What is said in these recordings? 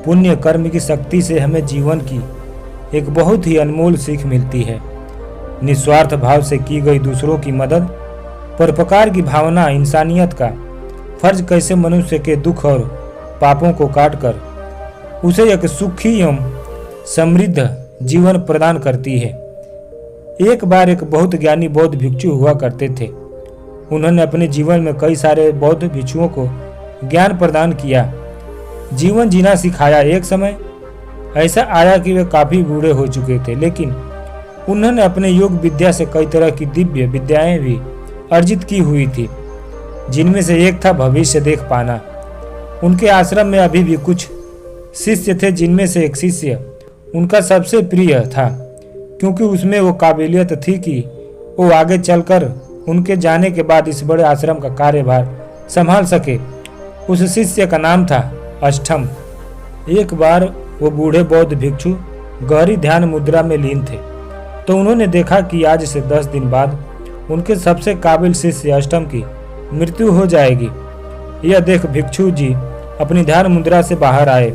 पुण्य कर्म की शक्ति से हमें जीवन की एक बहुत ही अनमोल सीख मिलती है। निस्वार्थ भाव से की गई दूसरों की मदद, परोपकार की भावना इंसानियत का फर्ज कैसे मनुष्य के दुख और पापों को काटकर उसे एक सुखी एवं समृद्ध जीवन प्रदान करती है। एक बार एक बहुत ज्ञानी बौद्ध भिक्षु हुआ करते थे। उन्होंने अपने जीवन में कई सारे बौद्ध भिक्षुओं को ज्ञान प्रदान किया, जीवन जीना सिखाया। एक समय ऐसा आया कि वे काफी बूढ़े हो चुके थे, लेकिन उन्होंने अपने योग विद्या से कई तरह की दिव्य विद्याएं भी अर्जित की हुई थी, जिनमें से एक था भविष्य देख पाना। उनके आश्रम में अभी भी कुछ शिष्य थे, जिनमें से एक शिष्य उनका सबसे प्रिय था, क्योंकि उसमें वो काबिलियत थी कि वो आगे चलकर उनके जाने के बाद इस बड़े आश्रम का कार्यभार संभाल सके। उस शिष्य का नाम था अष्टम। एक बार वो बूढ़े बौद्ध भिक्षु गहरी ध्यान मुद्रा में लीन थे, तो उन्होंने देखा कि आज से 10 दिन बाद उनके सबसे काबिल शिष्य अष्टम की मृत्यु हो जाएगी। यह देख भिक्षु जी अपनी ध्यान मुद्रा से बाहर आए।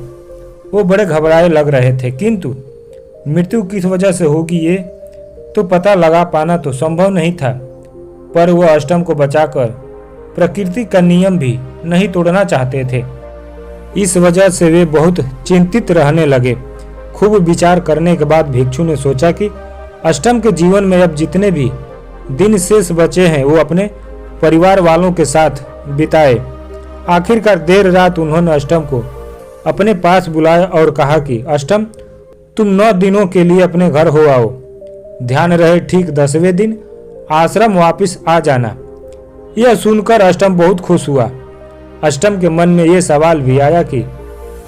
वो बड़े घबराए लग रहे थे, किंतु मृत्यु किस वजह से होगी ये तो पता लगा पाना तो संभव नहीं था, पर वह अष्टम को बचाकर प्रकृति का नियम भी नहीं तोड़ना चाहते थे। इस वजह से वे बहुत चिंतित रहने लगे। खूब विचार करने के बाद भिक्षु ने सोचा कि अष्टम के जीवन में अब जितने भी दिन शेष बचे हैं वो अपने परिवार वालों के साथ बिताए। आखिरकार देर रात उन्होंने अष्टम को अपने पास बुलाया और कहा कि अष्टम, तुम 9 दिनों के लिए अपने घर हो आओ। ध्यान रहे ठीक 10वें दिन आश्रम वापस आ जाना। यह सुनकर अष्टम बहुत खुश हुआ। अष्टम के मन में यह सवाल भी आया कि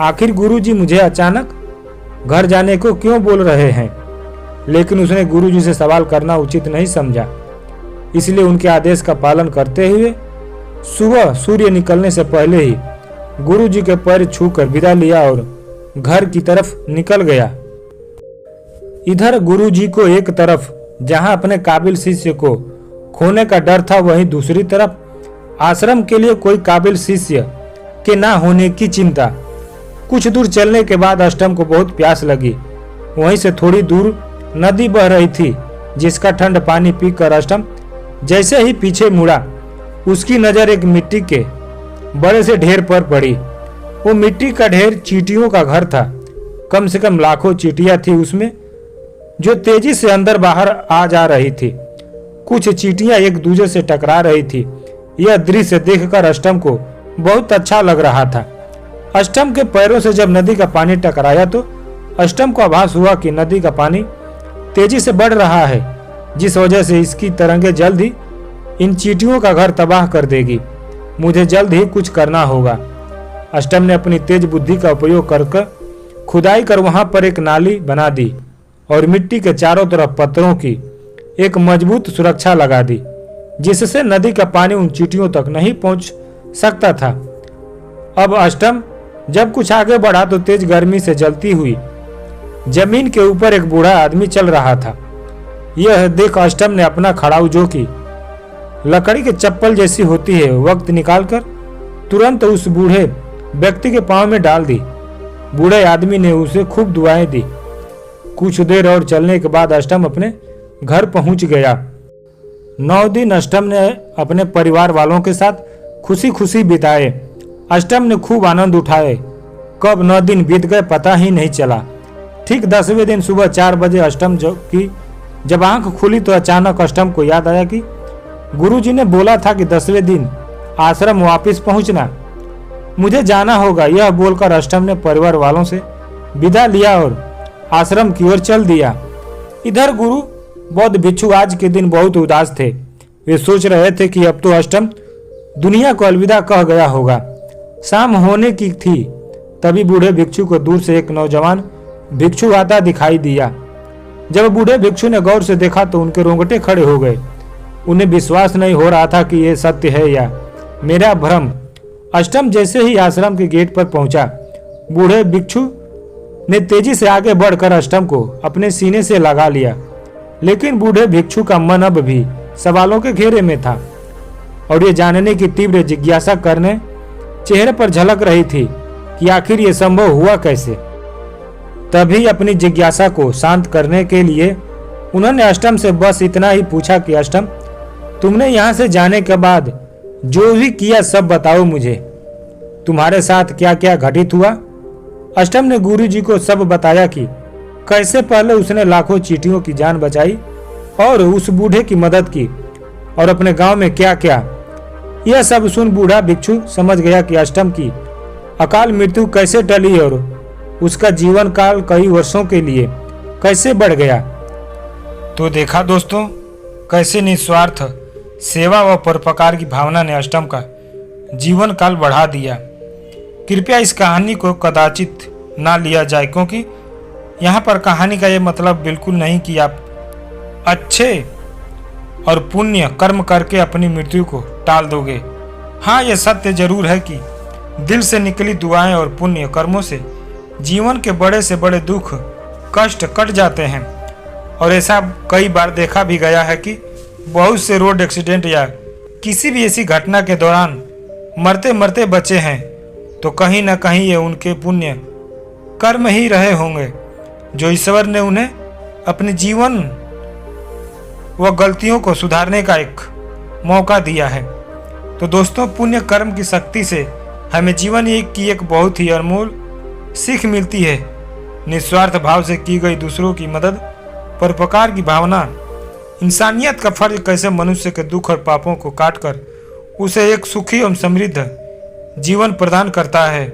आखिर गुरुजी मुझे अचानक घर जाने को क्यों बोल रहे हैं, लेकिन उसने गुरुजी से सवाल करना उचित नहीं समझा। इसलिए उनके आदेश का पालन करते हुए सुबह सूर्य निकलने से पहले ही गुरुजी के पैर छूकर विदा लिया और घर की तरफ निकल गया। इधर गुरुजी को एक तरफ जहां अपने काबिल शिष्य को खोने का डर था, वहीं दूसरी तरफ आश्रम के लिए कोई काबिल शिष्य के ना होने की चिंता। कुछ दूर चलने के बाद अष्टम को बहुत प्यास लगी। वहीं से थोड़ी दूर नदी बह रही थी, जिसका ठंड पानी पीकर अष्टम जैसे ही पीछे मुड़ा, उसकी नजर एक मिट्टी के बड़े से ढेर पर पड़ी। वो मिट्टी का ढेर चींटियों का घर था। कम से कम लाखों चींटियां थी उसमें, जो तेजी से अंदर बाहर आ जा रही थी। कुछ चींटियां एक दूसरे से टकरा रही थी। यह दृश्य देखकर अष्टम को बहुत अच्छा लग रहा था। अष्टम के पैरों से जब नदी का पानी टकराया तो अष्टम को आभास हुआ कि नदी का पानी तेजी से बढ़ रहा है, जिस वजह से इसकी तरंगे जल्द ही इन चींटियों का घर तबाह कर देगी। मुझे जल्द ही कुछ करना होगा। अष्टम ने अपनी तेज बुद्धि का उपयोग कर खुदाई कर वहां पर एक नाली बना दी और मिट्टी के चारों तरफ पत्थरों की एक मजबूत सुरक्षा लगा दी, जिससे नदी का पानी उन चींटियों तक नहीं पहुंच सकता था। अब अष्टम जब कुछ आगे बढ़ा तो तेज गर्मी से जलती हुई जमीन के ऊपर एक बूढ़ा आदमी चल रहा था। यह देख अष्टम ने अपना खड़ाऊ, जो कि लकड़ी के चप्पल जैसी होती है, वक्त निकालकर तुरंत उस बूढ़े व्यक्ति के पांव में डाल दी। बूढ़े आदमी ने उसे खूब दुआएं दी। कुछ देर और चलने के बाद अष्टम अपने घर पहुंच गया। 9 दिन अष्टम ने अपने परिवार वालों के साथ खुशी खुशी बिताए। अष्टम ने खूब आनंद उठाए। कब 9 दिन बीत गए पता ही नहीं चला। ठीक 10वें दिन सुबह 4 बजे अष्टम जब आंख खुली तो अचानक अष्टम को याद आया कि गुरुजी ने बोला था कि 10वें दिन आश्रम वापस पहुंचना, मुझे जाना होगा। यह बोलकर अष्टम ने परिवार वालों से विदा लिया और आश्रम की ओर चल दिया। इधर गुरु बौद्ध भिक्षु आज के दिन बहुत उदास थे। वे सोच रहे थे कि अब तो अष्टम दुनिया को अलविदा कह गया होगा। शाम होने की थी, तभी बूढ़े भिक्षु को दूर से एक नौजवान भिक्षु आता दिखाई दिया। जब बूढ़े भिक्षु ने गौर से देखा तो उनके रोंगटे खड़े हो गए। उन्हें विश्वास नहीं हो रहा था कि यह सत्य है या मेरा भ्रम। अष्टम जैसे ही आश्रम के गेट पर पहुंचा, बूढ़े भिक्षु ने तेजी से आगे बढ़कर अष्टम को अपने सीने से लगा लिया। लेकिन बूढ़े भिक्षु का मन अब भी सवालों के घेरे में था और ये जानने की तीव्र जिज्ञासा करने चेहरे पर झलक रही थी कि आखिर ये संभव हुआ कैसे। तभी अपनी जिज्ञासा को शांत करने के लिए उन्होंने अष्टम से बस इतना ही पूछा कि अष्टम, तुमने यहाँ से जाने के बाद जो भी किया सब बताओ मुझे। तुम्हारे साथ क्या क्या घटित हुआ। अष्टम ने गुरुजी को सब बताया कि कैसे पहले उसने लाखों चींटियों की जान बचाई और उस बूढ़े की मदद की और अपने गांव में क्या क्या। यह सब सुन बूढ़ा भिक्षु समझ गया कि अष्टम की अकाल मृत्यु कैसे टली और उसका जीवन काल कई वर्षों के लिए कैसे बढ़ गया। तो देखा दोस्तों, कैसे निस्वार्थ सेवा व परोपकार की भावना ने अष्टम का जीवन काल बढ़ा दिया। कृपया इस कहानी को कदाचित ना लिया जाए, क्योंकि यहाँ पर कहानी का ये मतलब बिल्कुल नहीं कि आप अच्छे और पुण्य कर्म करके अपनी मृत्यु को टाल दोगे। हाँ, यह सत्य जरूर है कि दिल से निकली दुआएं और पुण्य कर्मों से जीवन के बड़े से बड़े दुख कष्ट कट जाते हैं। और ऐसा कई बार देखा भी गया है कि बहुत से रोड एक्सीडेंट या किसी भी ऐसी घटना के दौरान मरते मरते बचे हैं, तो कहीं ना कहीं ये उनके पुण्य कर्म ही रहे होंगे जो ईश्वर ने उन्हें अपने जीवन व गलतियों को सुधारने का एक मौका दिया है। तो दोस्तों, पुण्य कर्म की शक्ति से हमें जीवन की एक बहुत ही अनमोल सीख मिलती है। निस्वार्थ भाव से की गई दूसरों की मदद, परोपकार की भावना, इंसानियत का फर्ज कैसे मनुष्य के दुख और पापों को काटकर उसे एक सुखी एवं समृद्ध जीवन प्रदान करता है।